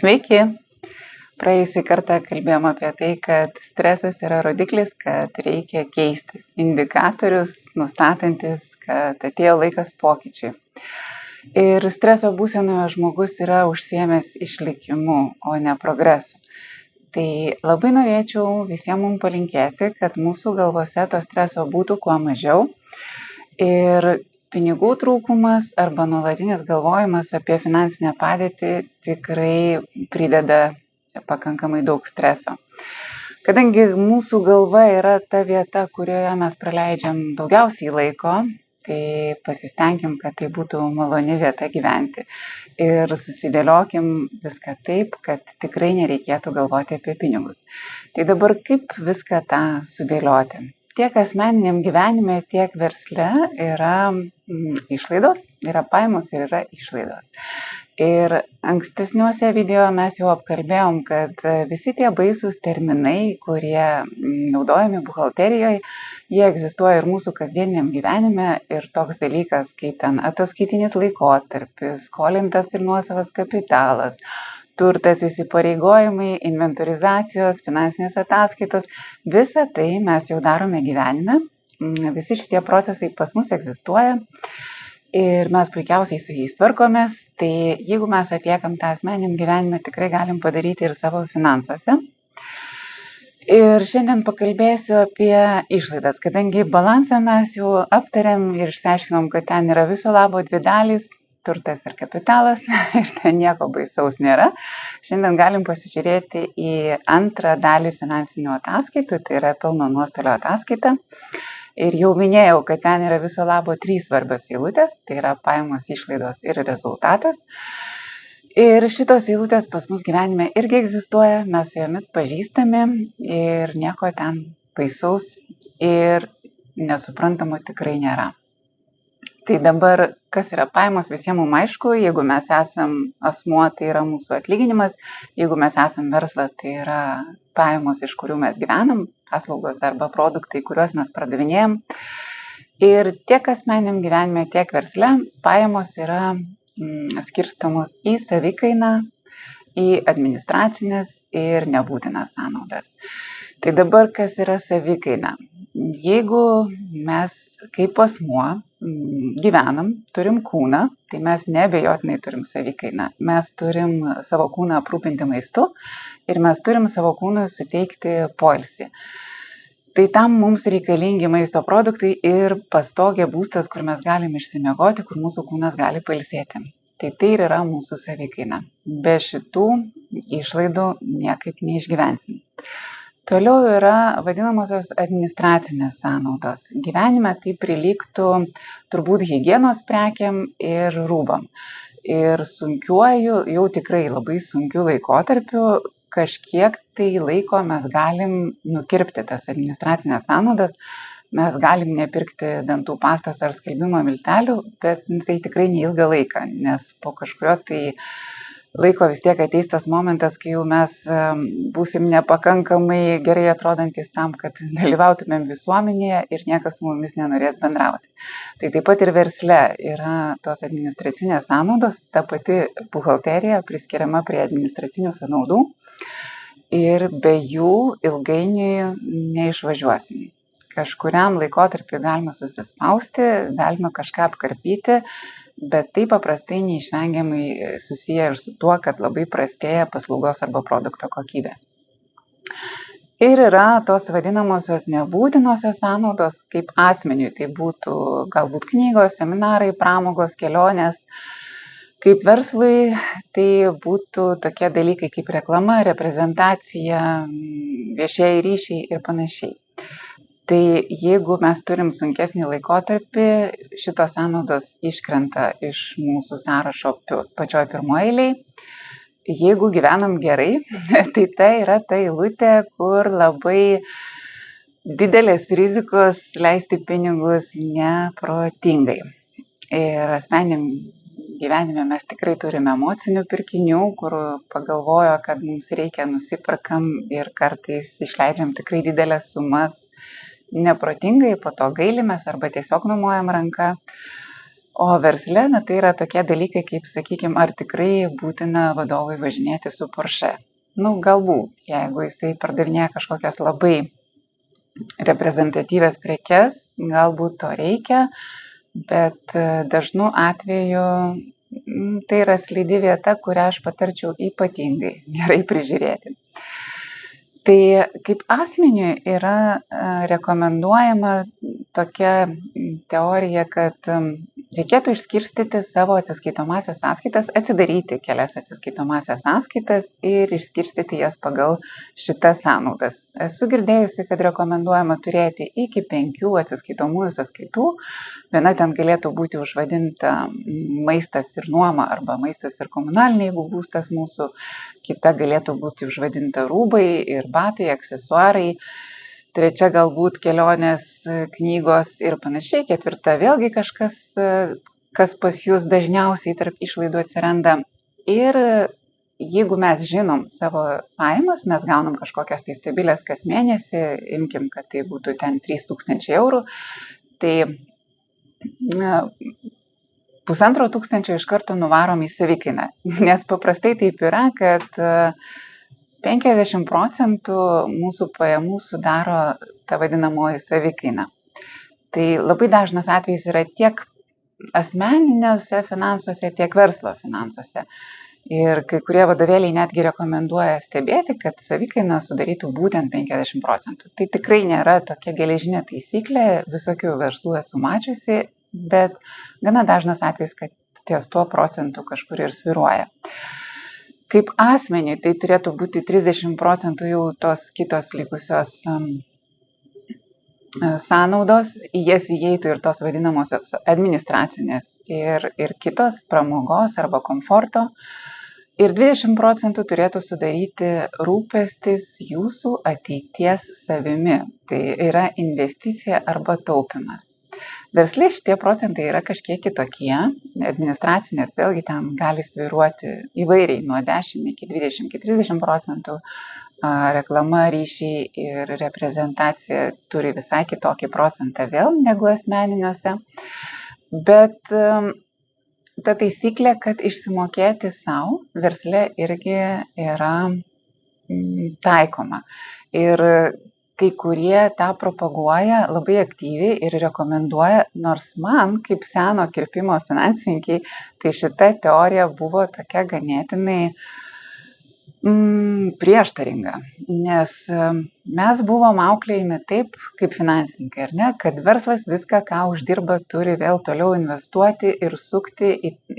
Sveiki! Praėjusį kartą kalbėjom apie tai, kad stresas yra rodiklis, kad reikia keistis. Indikatorius nustatantis, kad atėjo laikas pokyčiui. Ir streso būsenoje žmogus yra užsiėmęs išlikimu, o ne progresu. Tai labai norėčiau visiems mums palinkėti, kad mūsų galvose to streso būtų kuo mažiau. Ir pinigų trūkumas arba nuolatinis galvojimas apie finansinę padėtį tikrai prideda pakankamai daug streso. Kadangi mūsų galva yra ta vieta, kurioje mes praleidžiam daugiausiai laiko, tai pasistengim, kad tai būtų maloni vieta gyventi. Ir susidėliokim viską taip, kad tikrai nereikėtų galvoti apie pinigus. Tai dabar kaip viską tą sudėlioti? Tiek asmeniniam gyvenime, tiek versle yra išlaidos, yra pajamos ir yra išlaidos. Ir ankstesniuose video mes jau apkalbėjom, kad visi tie baisūs terminai, kurie naudojami buhalterijoje, jie egzistuoja ir mūsų kasdieniam gyvenime ir toks dalykas, kaip ten ataskaitinis laikotarpis, skolintas ir nuosavas kapitalas, turtas, įsipareigojimai, inventorizacijos, finansinės ataskaitos, visą tai mes jau darome gyvenime, visi šitie procesai pas mus egzistuoja. Ir mes puikiausiai su jais tvarkomės, tai jeigu mes atliekam tą asmeniniam gyvenime, tikrai galim padaryti ir savo finansuose. Ir šiandien pakalbėsiu apie išlaidas, kadangi balansą mes jau aptarėm ir išsiaiškinom, kad ten yra viso labo dvi dalys, turtas ir kapitalas, ir ten nieko baisaus nėra. Šiandien galim pasižiūrėti į antrą dalį finansinių ataskaitų, tai yra pelno nuostolio ataskaita. Ir jau minėjau, kad ten yra viso labo 3 svarbios eilutės, tai yra pajamos, išlaidos ir rezultatas. Ir šitos eilutės pas mus gyvenime irgi egzistuoja, mes su jomis pažįstami ir nieko ten baisaus ir nesuprantamo tikrai nėra. Tai dabar, kas yra pajamos, visiems mums aišku, jeigu mes esam asmuo, tai yra mūsų atlyginimas, jeigu mes esam verslas, tai yra pajamos, iš kurių mes gyvenam, paslaugos arba produktai, kuriuos mes pardavinėjam. Ir tiek asmeniniam gyvenime, tiek versle pajamos yra skirstamos į savikainą, į administracinės ir nebūtinas sąnaudas. Tai dabar kas yra savikaina? Jeigu mes kaip asmuo gyvenam, turim kūną, tai mes neabejotinai turim savikainą. Mes turim savo kūną aprūpinti maistu ir mes turim savo kūnui suteikti poilsį. Tai tam mums reikalingi maisto produktai ir pastogė būstas, kur mes galim išsimiegoti, kur mūsų kūnas gali pailsėti. Tai ir yra mūsų savikaina. Be šitų išlaidų niekaip neišgyvensim. Toliau yra vadinamosios administracinės sąnaudos. Gyvenime tai prilygtų turbūt higienos prekėm ir rūbam. Ir sunkiuoju, jau tikrai labai sunkiu laikotarpiu, kažkiek tai laiko mes galim nukirpti tas administracinės sąnaudas. Mes galim nepirkti dantų pastos ar skalbimo miltelių, bet tai tikrai neilgą laiką, nes po kažkurio tai laiko vis tiek ateis tas momentas, kai jau mes būsim nepakankamai gerai atrodantis tam, kad dalyvautumėm visuomenėje ir niekas su mumis nenorės bendrauti. Tai taip pat ir versle yra tos administracinės sąnaudos, ta pati buhalterija priskiriama prie administracinių sąnaudų ir be jų ilgainiui neišvažiuosim. Kažkuriam laikotarpiu galima susispausti, galima kažką apkarpyti, bet tai paprastai neišvengiamai susiję ir su tuo, kad labai prastėja paslaugos arba produkto kokybė. Ir yra tos vadinamosios nebūtinosios sąnaudos kaip asmeniui, tai būtų galbūt knygos, seminarai, pramogos, kelionės. Kaip verslui tai būtų tokie dalykai kaip reklama, reprezentacija, viešieji ryšiai ir panašiai. Tai jeigu mes turim sunkesnį laikotarpį, šitos sąnaudos iškrenta iš mūsų sąrašo pačioj pirmoje eilėje. Jeigu gyvenam gerai, tai yra ta eilutė, kur labai didelės rizikos leisti pinigus neprotingai. Ir asmeniniam gyvenime mes tikrai turime emocinių pirkinių, kur pagalvojo, kad mums reikia, nusiperkam ir kartais išleidžiam tikrai didelės sumas neprotingai, po to gailimės arba tiesiog numojam ranką. O versle, tai yra tokie dalykai, kaip, sakykime, ar tikrai būtina vadovui važinėti su Porsche. Galbūt, jeigu jisai pardavinėja kažkokias labai reprezentatyvias prekes, galbūt to reikia, bet dažnu atveju tai yra slidi vieta, kurią aš patarčiau ypatingai gerai prižiūrėti. Tai kaip asmeniui yra rekomenduojama tokia teorija, kad reikėtų išskirstyti savo atsiskaitomąsias sąskaitas, atsidaryti kelias atsiskaitomąsias sąskaitas ir išskirstyti jas pagal šitas sąnaudas. Esu girdėjusi, kad rekomenduojama turėti iki 5 atsiskaitomųjų sąskaitų. Viena ten galėtų būti užvadinta maistas ir nuoma arba maistas ir komunaliniai, jeigu būstas mūsų. Kita galėtų būti užvadinta rūbai ir batai, aksesuarai. Trečia galbūt kelionės, knygos ir panašiai. Ketvirta vėlgi kažkas, kas pas jūs dažniausiai tarp išlaidų atsiranda. Ir jeigu mes žinom savo pajamas, mes gaunam kažkokias tai stabilias kas mėnesį, imkim, kad tai būtų ten 3000 eurų, tai 1500 iš karto nuvarom į savikainą. Nes paprastai taip yra, kad 50% mūsų pajamų sudaro ta vadinamoji savikaina. Tai labai dažnas atvejis yra tiek asmeniniuose finansuose, tiek verslo finansuose. Ir kai kurie vadovėliai netgi rekomenduoja stebėti, kad savikaina sudarytų būtent 50%. Tai tikrai nėra tokia geležinė taisyklė, visokių verslų esu mačiusi, bet gana dažnas atvejis, kad ties tuo procentu kažkur ir svyruoja. Kaip asmeniui tai turėtų būti 30% jau tos kitos likusios sąnaudos, į jas įeitų ir tos vadinamosios administracinės ir kitos pramogos arba komforto. Ir 20% turėtų sudaryti rūpestis jūsų ateities savimi. Tai yra investicija arba taupimas. Versle šitie procentai yra kažkiek kitokie, administracinės vėlgi ten gali svyruoti įvairiai nuo 10 iki 20 iki 30%, reklama, ryšiai ir reprezentacija turi visai kitokį procentą vėl negu asmeniniuose, bet ta taisyklė, kad išsimokėti savo versle irgi yra taikoma. Ir kai kurie tą propaguoja labai aktyviai ir rekomenduoja, nors man, kaip seno kirpimo finansininkiai, tai šita teorija buvo tokia ganėtinai prieštaringa, nes mes buvom auklėjami taip, kaip finansininkai, ar ne, kad verslas viską, ką uždirba, turi vėl toliau investuoti ir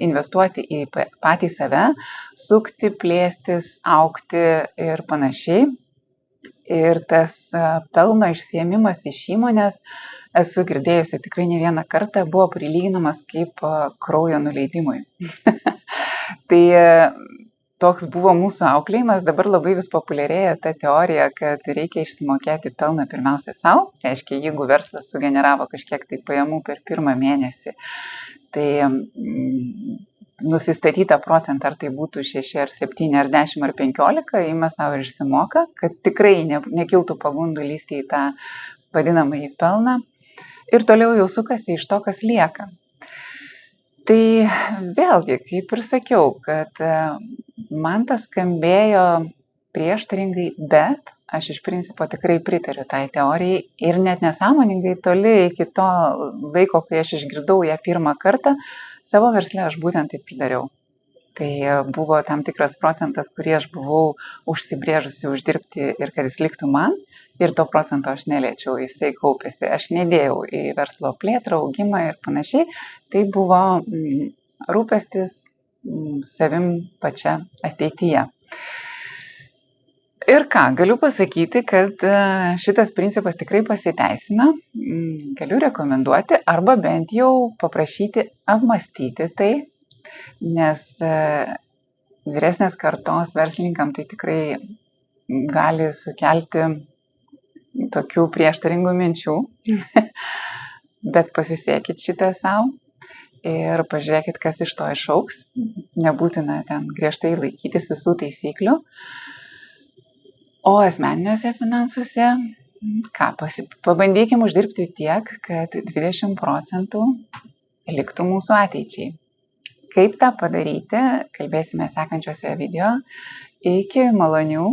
investuoti į patį save, sukti, plėstis, augti ir panašiai. Ir tas pelno išsiėmimas iš įmonės, esu girdėjusi tikrai ne vieną kartą, buvo prilyginamas kaip kraujo nuleidimui. Tai toks buvo mūsų auklėjimas, dabar labai vis populiarėja ta teorija, kad reikia išsimokėti pelną pirmiausia savo. Reiškia, jeigu verslas sugeneravo kažkiek tai pajamų per pirmą mėnesį, tai nusistatytą procentą, ar tai būtų 6, ar 7, ar 10, ar 15, ima savo ir išsimoka, kad tikrai nekiltų pagundų lysti į tą vadinamąjį pelną ir toliau jau sukasi iš to, kas lieka. Tai vėlgi, kaip ir sakiau, kad man tas skambėjo prieštaringai, bet aš iš principo tikrai pritariu tai teorijai ir net nesąmoningai toli iki to laiko, kai aš išgirdau ją pirmą kartą, savo versle aš būtent taip ir dariau. Tai buvo tam tikras procentas, kurį aš buvau užsibrėžusi uždirbti ir kad jis liktų man, ir to procento aš neliečiau, jisai kaupėsi. Aš nedėjau į verslo plėtrą, augimą ir panašiai. Tai buvo rūpestis savim pačia ateityje. Ir ką, galiu pasakyti, kad šitas principas tikrai pasiteisina, galiu rekomenduoti arba bent jau paprašyti apmąstyti tai, nes vyresnės kartos verslininkam tai tikrai gali sukelti tokių prieštaringų minčių, bet pasisėkit šitą savo ir pažiūrėkit, kas iš to išaugs, nebūtina ten griežtai laikytis visų taisyklių. O asmeniniuose finansuose, pabandykim uždirbti tiek, kad 20% liktų mūsų ateičiai. Kaip tą padaryti, kalbėsime sekančiuose video. Iki malonių